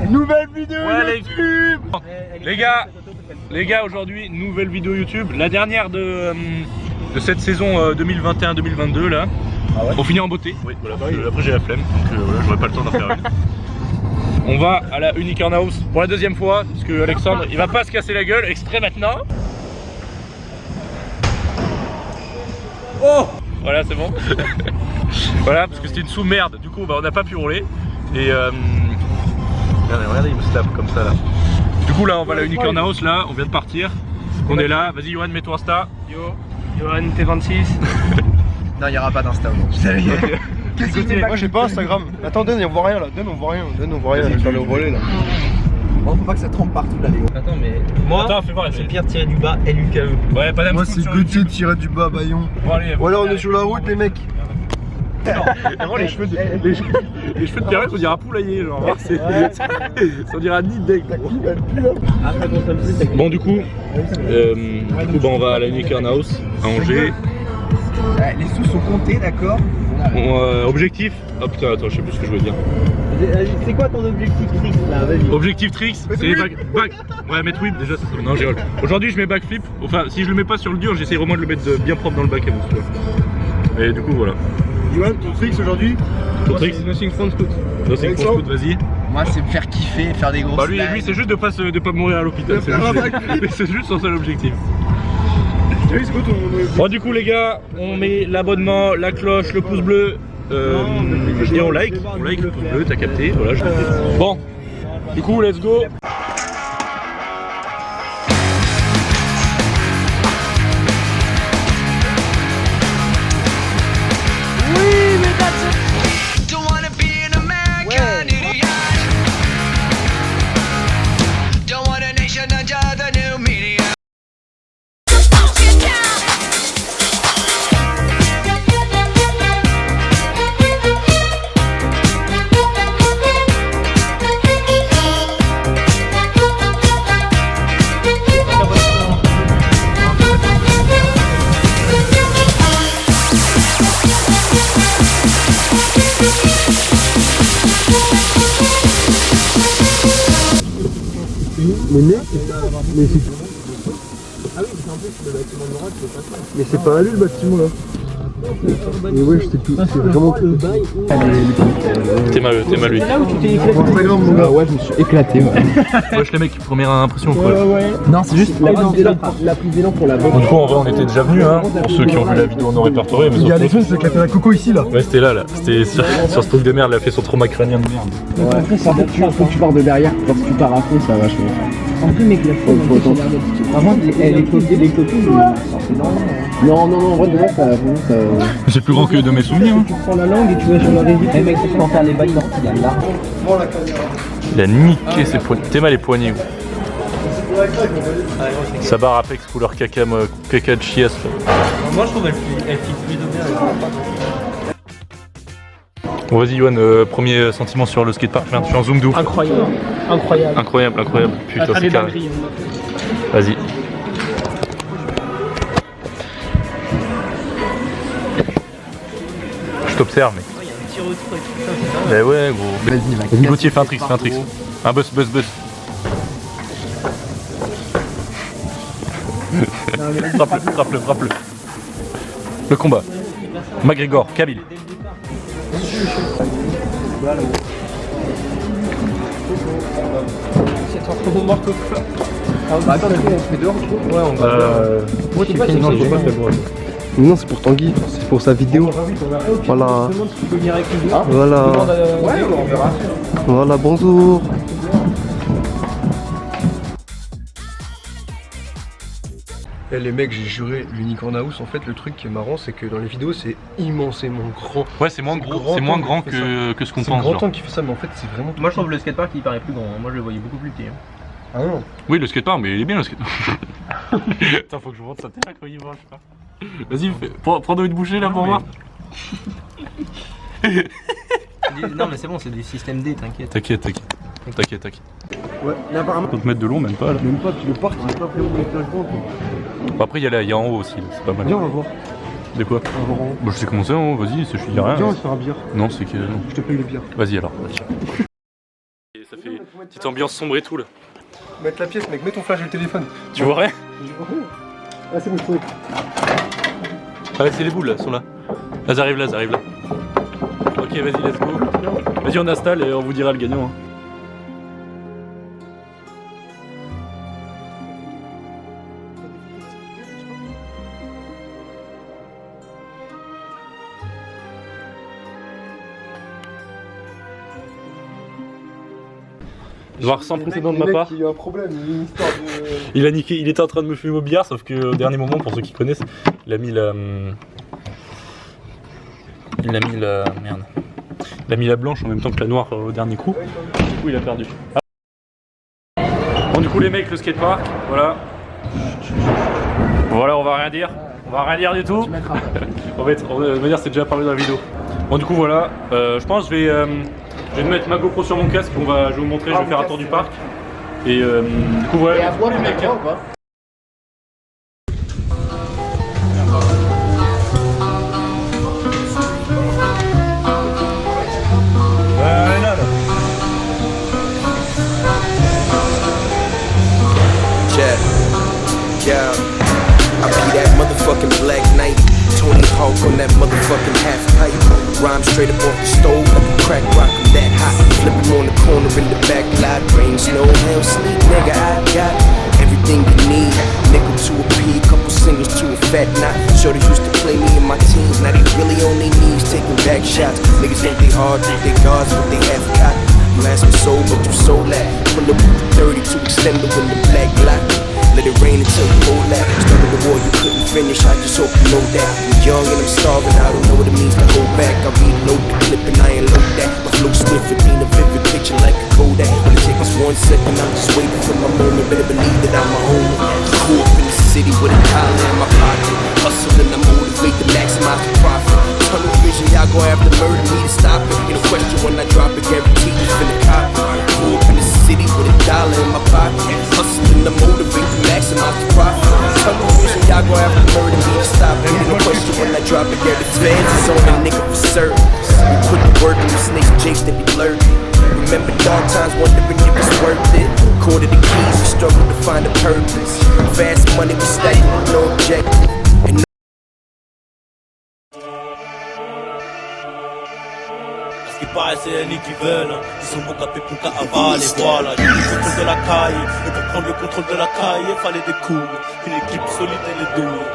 Nouvelle vidéo ouais, YouTube. Les gars, aujourd'hui, nouvelle vidéo YouTube. La dernière de cette saison 2021-2022 là. Ah ouais. On finit en beauté. Oui, voilà, après j'ai la flemme, donc voilà, j'aurai pas le temps d'en faire une. On va à la Unicorn House pour la deuxième fois, parce que Alexandre, il va pas se casser la gueule, extrait maintenant. Oh, voilà, c'est bon. Voilà, parce que c'était une sous-merde, du coup bah, on n'a pas pu rouler. Et regardez, il me snap comme ça là. Du coup là, on va à la Unicorn House, là, on vient de partir. On est là, vas-y Johan, mets-toi Insta. Johan T26. Non, il n'y aura pas d'Insta aujourd'hui. Qu'est-ce que Moi j'ai pas Instagram. Attends, donne, on voit rien là. Donne, on voit rien. Donne, on voit rien. Je vais aller au volet là. Bon, faut pas que ça trempe partout là, Léo. Attends, mais moi, Fais voir, c'est Pierre tiré du bas LUKE. Ouais, pas Moi c'est Gauthier tiré du bas Bayon. Bon, allez, Voilà, on est sur la route, les mecs. Vraiment, les cheveux de Pierrette, on dirait poulailler, genre. On dirait nid d'aigle. Bon, du coup, bah, on va à la Unicorn House à Angers. Les sous sont comptés, d'accord. Objectif. Oh putain, attends, je sais plus ce que je veux dire. C'est quoi ton objectif Trix là? Vas-y. Objectif tricks, c'est les back. Ouais, mettre whip déjà, ça serait. Non, j'ai rigole. Aujourd'hui, je mets backflip. Enfin, si je le mets pas sur le dur, j'essaye vraiment de le mettre bien propre dans le back à vous, tu vois. Et du coup, voilà. Johan, ton tricks aujourd'hui? Ton tricks? Nothing front foot. Nothing front foot, vas-y. Moi c'est me faire kiffer, faire des grosses Bah, lui c'est juste de pas mourir à l'hôpital. C'est juste son seul objectif. Bon, du coup les gars, on met l'abonnement, la cloche, le pouce bleu, et on like le pouce bleu, t'as capté, voilà. Bon, du coup let's go. Mais c'est pas à lui le bâtiment là. Mais ouais, je sais plus. C'est vraiment que. T'es mal lui. Là où tu t'es éclaté. Pas grave mon gars, ouais, je me suis éclaté. Wesh les mecs, première impression quoi. Non, c'est juste la prise d'élan pour la bonne. Du coup en vrai on était déjà venus hein, pour ceux qui ont vu la vidéo non répertoriée. Mais il y a Alexandre, c'est qui a fait la coco ici là. Ouais, c'était là, c'était sur ce truc de merde, il a fait son trauma crânien de merde. Ouais. Après, ça faut que tu pars de derrière. Lorsque tu pars à fond, ça va vachement. En plus, mec, la fois, vraiment, les copines, non, en vrai, de vrai, ça. C'est plus grand que de mes souvenirs. Hein. tu prends la langue et tu vas sur la régie. Eh mec, tu peux en faire les bails dans il y a là. Il a niqué ses poignets. T'es mal les poignets. Sa barre Apex couleur caca de chiasse. Moi, je trouve elle fit plutôt bien. Bon, vas-y, Yoann, premier sentiment sur le skatepark. Merde, je suis en zoom de ouf. Incroyable. Putain, c'est carré. Vas-y. Je t'observe, mec. Il y a un petit retour et tout ça, c'est ça. Mais ouais, gros. Vas-y, Gauthier, fais un tricks. Un buzz. Frappe-le. Le combat. McGregor, Kabil. C'est trop mort que quoi. Attends, on fait dehors, tu vois? Ouais, on va. Non, je vois pas, Non, c'est pour Tanguy, c'est pour sa vidéo. Voilà. Voilà, bonjour. Eh les mecs, j'ai juré, l'Unicorn House, en fait, le truc qui est marrant, c'est que dans les vidéos, c'est immensément grand. Ouais, c'est moins grand que ce qu'on pense. C'est un grand temps qui fait ça, mais en fait, c'est vraiment. Moi, je trouve le skatepark il paraît plus grand. Moi, je le voyais beaucoup plus petit. Ah non. Oui, le skatepark, mais il est bien le skatepark. Attends, faut que je monte sa tête quand il mange, je crois. Vas-y, prends-nous une bouchée là pour voir. Non, mais c'est bon, c'est du système D, t'inquiète. T'inquiète. Ouais, mais apparemment. 50 mètres de long, même pas là. Même pas, puis le parc, il est pas vraiment bien grand. Bon, après, il y a en haut aussi, c'est pas mal. Viens, on va voir. De quoi? On va voir en haut. Bah, je sais comment c'est en haut, vas-y, je suis rien. Viens, on va se faire un bière. Non, c'est que. Non. Je te paye le bière. Vas-y alors. Et ça fait Petite ambiance sombre et tout là. Mettre la pièce, mec, mets ton flash et le téléphone. Tu vois rien? Ah, c'est bon, je peux. Ah, c'est les boules là, elles sont là. Elles arrivent là, elles arrivent là. Ok, vas-y, let's go. Vas-y, on installe et on vous dira le gagnant. Hein. Voir sans précédent de ma part. Il y a un problème, il y a une histoire de... Il a niqué, il était en train de me fumer au billard, sauf que au dernier moment, pour ceux qui connaissent, il a mis la. Il a mis la. Merde. Il a mis la blanche en même temps que la noire au dernier coup. Du coup, il a perdu. Ah. Bon, du coup, les mecs, le skatepark, voilà. Voilà, on va rien dire. On va rien dire du tout. On va dire c'est déjà apparu dans la vidéo. Bon, du coup, voilà. Je pense que je vais mettre ma GoPro sur mon casque, je vais vous montrer, je vais faire un tour du parc. Et du coup voilà. Et à boire, les mecs, ou pas? Yeah, I be that motherfucking Black Knight, Tony Hawk on that motherfucking half pipe. Rhyme straight up off the stove like a crack rock, I'm that hot. Flipping on the corner in the back lot, rain, snow, hell, sleep, nigga, I got everything you need. Nickel to a P, couple singles to a fat knot. Shorty used to play me in my teens, now they really on their knees taking back shots. Niggas think they hard, think they guards, but they half caught. You ask me so, but you so that. Pull up with the 30 to extend it in the black lot. Let it rain until you hold that. Started the war, you couldn't finish, I just hope you know that. I'm young and I'm starving, I don't know what it means to hold back. I reload the clip and I ain't load that. My flow swift and paint a vivid picture like a Kodak. When it takes 1 second, I'm just waiting for my moment. Better believe that I'm a home. Grew up in the city with a dollar in my pocket. Hustling, I motivate to maximize the profit. Tunnel vision, y'all gon' have to murder me to stop it. Ain't no question when I drop it, guaranteed you finna cop it. Grew up in the city with a dollar in my pocket. Hustling, I motivate to maximize the profit. Tunnel vision, y'all gon' have to murder me to stop it. Ain't no question when I drop it, yeah, the feds is on a nigga for service. We put the work in the snakes, jakes that be lurking. Remember dark times, wondering if it's worth it. Quarter the keys, we struggle to find a purpose. Fast money, we stacking with no objective. Ce qui paraît c'est Annie qui veulent, ils sont bons capés pour qu'à avaler, voilà. J'ai pris le contrôle de la caille, et pour prendre le contrôle de la caille, fallait des couilles, une équipe solide et les douilles.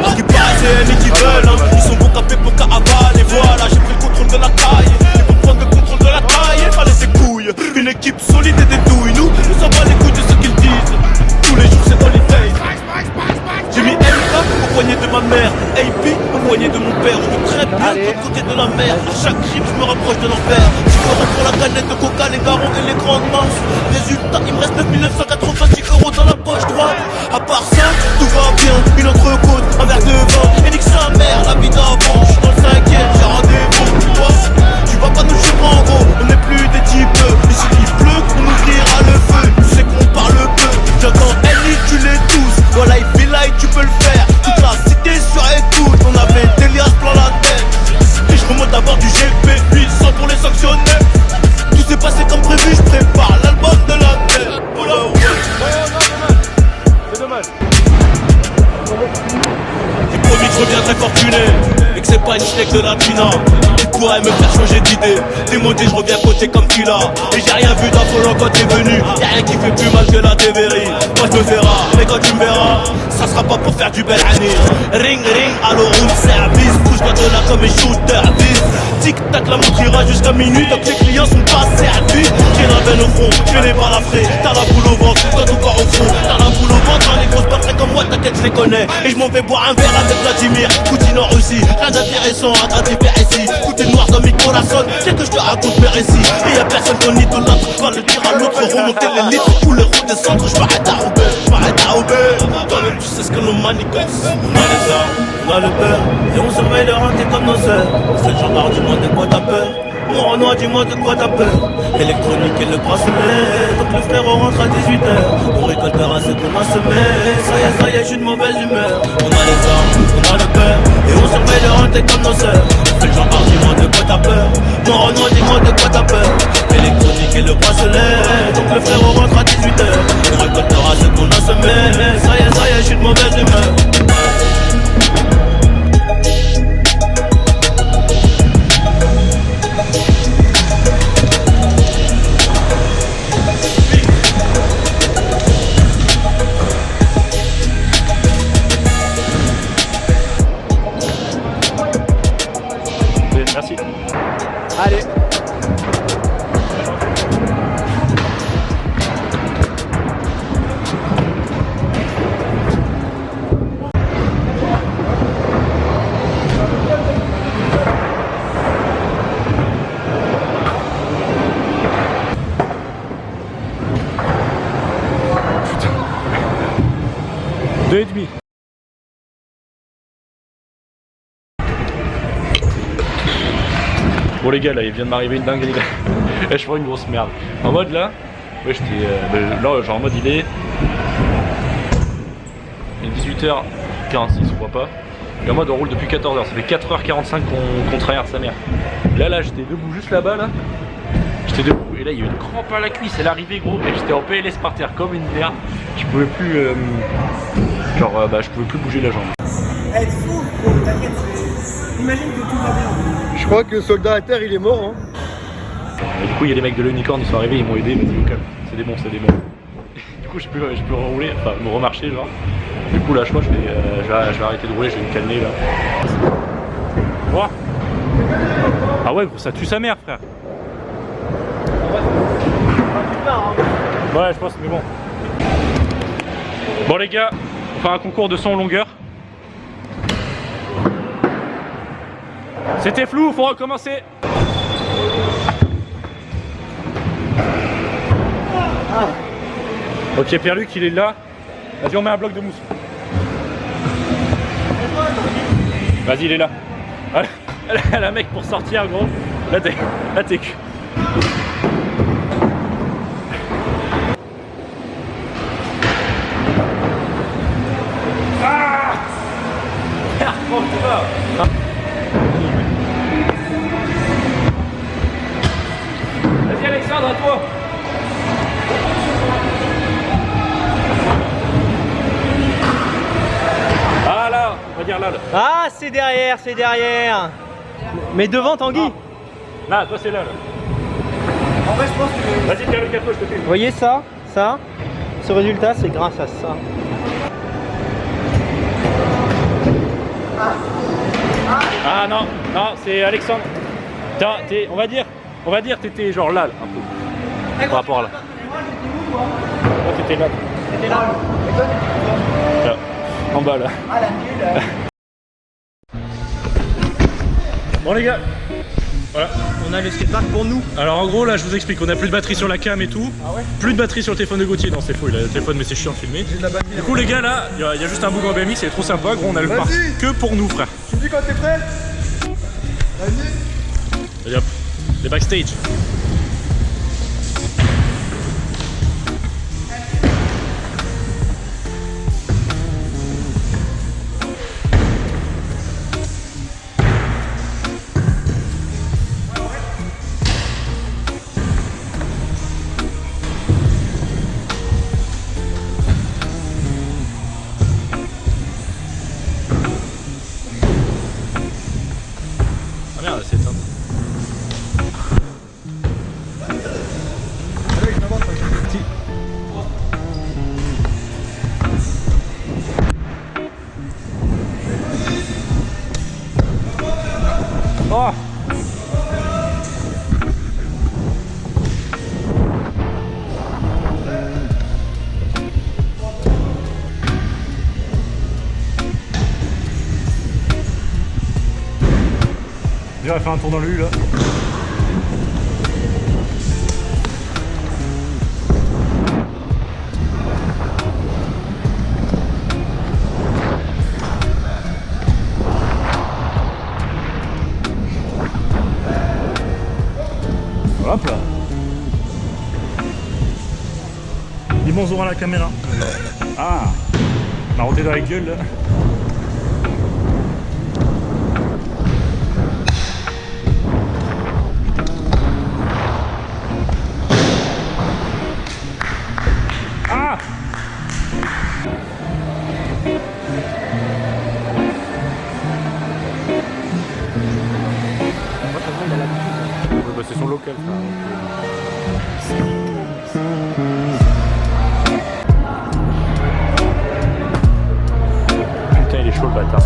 Ce qui paraît c'est Annie qui veulent, ils sont bons capés pour qu'à avaler, voilà. J'ai pris le contrôle de la caille, et pour prendre le contrôle de la caille, fallait des couilles, une équipe solide et des douilles. Nous sommes pas les couilles de ce qu'ils disent. Tous les jours c'est dans les days. J'ai mis MK au poignet de ma mère, AP au poignet de mon père. On veut très bien de l'autre côté de la mer. À chaque crime je me rapproche de l'enfer. Je me pour la canette de coca, les garons et les grandes masses. Résultat, il me reste 9986 € dans la poche droite. À part ça, tout va bien. Une entrecôte, un verre de vin. Et nique sa mère, la vie d'avant. Je suis dans le 5ème, j'ai rendez-vous. Toi, tu vas pas nous chier en gros. On n'est plus des types. Et s'il pleut, on ouvrira le feu. Tu sais qu'on parle peu. J'entends Ellie, tu les tous. Voilà, il feel like tu peux le faire. Toute la cité sur écoute. On avait des liasses plein la tête. Et je remonte à bord du GP 800 pour les sanctionner. Tout s'est passé comme prévu, je prépare l'album de la tête. Oh là ouais. C'est dommage. J'ai promis que je reviendrai fortuné et que c'est pas une schneck de la Tina qui pourrait me faire changer d'idée. Démodé, je reviens côté comme tu l'as. Et j'ai rien vu d'affolant quand t'es venu. Y'a rien qui fait plus mal que la TVRI. Moi je me verras, mais quand tu me verras, ça sera pas pour faire du bel année. Ring ring, allo room service. Bouge-toi de là comme un shooter bis. Tic tac, la montre ira jusqu'à minuit. Donc les clients sont pas servis. J'ai la veine au front, je n'ai pas la frais. T'as la boule au ventre, toi tout part au fond. T'as la boule au ventre, les grosses pas très comme moi, t'inquiète, je les connais. Et je m'en vais boire un verre avec Vladimir Poutine en Russie. Rien d'intéressant à t'indiquer ici. Tout est noir dans mes corazones, c'est que je te raconte mes récits. Et y'a personne qu'on idolâtre, pas le dire à l'autre. Remonter les litres, pour les redescendre. Je m'arrête à Roubaix, je m'arrête à Roubaix. Toi-même tu sais ce que nos manigances. On a les armes, on a le beurre. Et on surveille le renté comme nos sœurs. C'est le gendarme, dis-moi de quoi t'as peur. Mon Renoir, dis-moi de quoi t'as peur. Électronique et le bracelet. Donc le frère rentre à 18h. On récoltera ce qu'on a semé. Ça y est, je suis de mauvaise humeur. On a les armes, on a le cœur. Et on surveille le rentrer comme nos sœurs. Fais le genre, dis-moi de quoi t'as peur. Mon Renoir, dis-moi de quoi t'as peur. Électronique et le bracelet. Donc le frère rentre à 18h. On récoltera ce qu'on a semé. Ça y est, je suis de mauvaise humeur. Merci. Allez. Deux et demi. Bon les gars, là il vient de m'arriver une dinguerie là. Et je prends une grosse merde. En mode là, ouais j'étais là genre en mode il est 18h46 je crois pas. Et en mode on roule depuis 14h, ça fait 4h45 qu'on traverse sa mère. Là j'étais debout juste là-bas là. J'étais debout et là il y a eu une crampe à la cuisse, elle arrivait gros et j'étais en PLS par terre comme une merde. Je pouvais plus je pouvais plus bouger la jambe. Être fou, gros, t'inquiète, imagine que tout va bien. Je crois que le soldat à terre il est mort. Hein. Et du coup il y a les mecs de l'unicorn, ils sont arrivés, ils m'ont aidé, vas-y au calme, c'est des bons, c'est des bons. Du coup je peux rouler, enfin me remarcher genre. Du coup là je crois que je vais arrêter de rouler, je vais me calmer là. Oh. Ah ouais gros, ça tue sa mère frère. Ouais je pense mais bon. Bon les gars, on va faire un concours de son longueur. C'était flou, faut recommencer. Ok Pierre-Luc il est là. Vas-y on met un bloc de mousse. Vas-y il est là. La mec pour sortir gros. Là t'es cul. Ah vas-y Alexandre, à toi. Ah là, on va dire là. Ah, c'est derrière, c'est derrière. Mais devant, Tanguy. Là, toi c'est là. En vrai, je pense que... Vas-y, Pierre-Luc, à toi, je te fais. Vous voyez ça, ce résultat, c'est grâce à ça. Ah non, c'est Alexandre. On va dire t'étais genre là, un peu. Par rapport à là. Toi t'étais là. T'étais là. Et toi, t'étais Là. En bas là. Ah, la nulle. Bon les gars, voilà. On a le skatepark pour nous. Alors en gros là je vous explique, on a plus de batterie sur la cam et tout. Ah ouais. Plus de batterie sur le téléphone de Gauthier. Non c'est faux, il a le téléphone mais c'est chiant de filmer. Du coup les gars là, il y a juste un bouton BMI, c'est trop sympa gros, on a le parc que pour nous frère. Tu me dis quand t'es prêt? Vas-y. Allez hop, les backstage. Ah merde, c'est éteint. Oh! Viens, on va faire un tour dans le U là. Dis bonjour à la caméra. Ah, on a roté dans la gueule là. Ah! Ouais, bah c'est son local ça. Putain il est chaud le bâtard.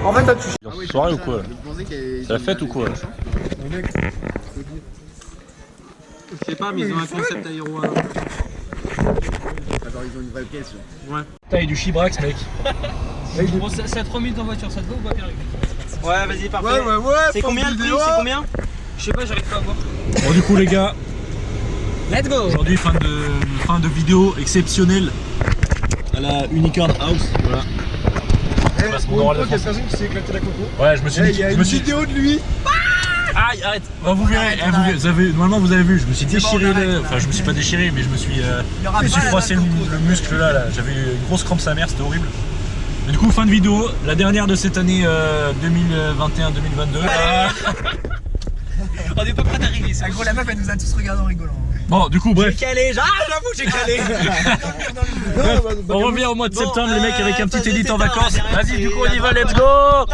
En fait, toi, tu. Soirée ou quoi? C'est la fête ou quoi? Je sais pas, mais ils ont un concept aéro. Genre, ils ont une vraie pièce. Ouais. Putain, il y a du chibrax, mec. Bon, c'est à 3 minutes en voiture, ça te va ou pas, Pierre? Ouais, vas-y, parfait. Ouais. C'est combien le prix? C'est combien? Je sais pas, j'arrive pas à voir. Bon, du coup, les gars, Let's go! aujourd'hui, fin de vidéo exceptionnelle à la Unicorn House. Voilà. Passe mon oral de français. personne qui s'est éclaté la coco. Ouais, je me suis dit. Il y a je une me suis... vidéo de lui. Aïe, arrête. Bon, vous verrez. Vous avez, normalement, vous avez vu. Je me suis déchiré. Enfin, je me suis pas déchiré, mais je me suis froissé le muscle là. J'avais une grosse crampe sa mère, c'était horrible. Mais du coup, fin de vidéo, la dernière de cette année 2021-2022. On est pas prêt d'arriver, c'est Gros, la meuf, elle nous a tous regardé en rigolant. Bon, du coup, bref. J'ai calé, j'avoue, j'ai calé. On revient au mois de septembre, les mecs, avec un petit edit en vacances. Vas-y, du coup, on y va, let's go.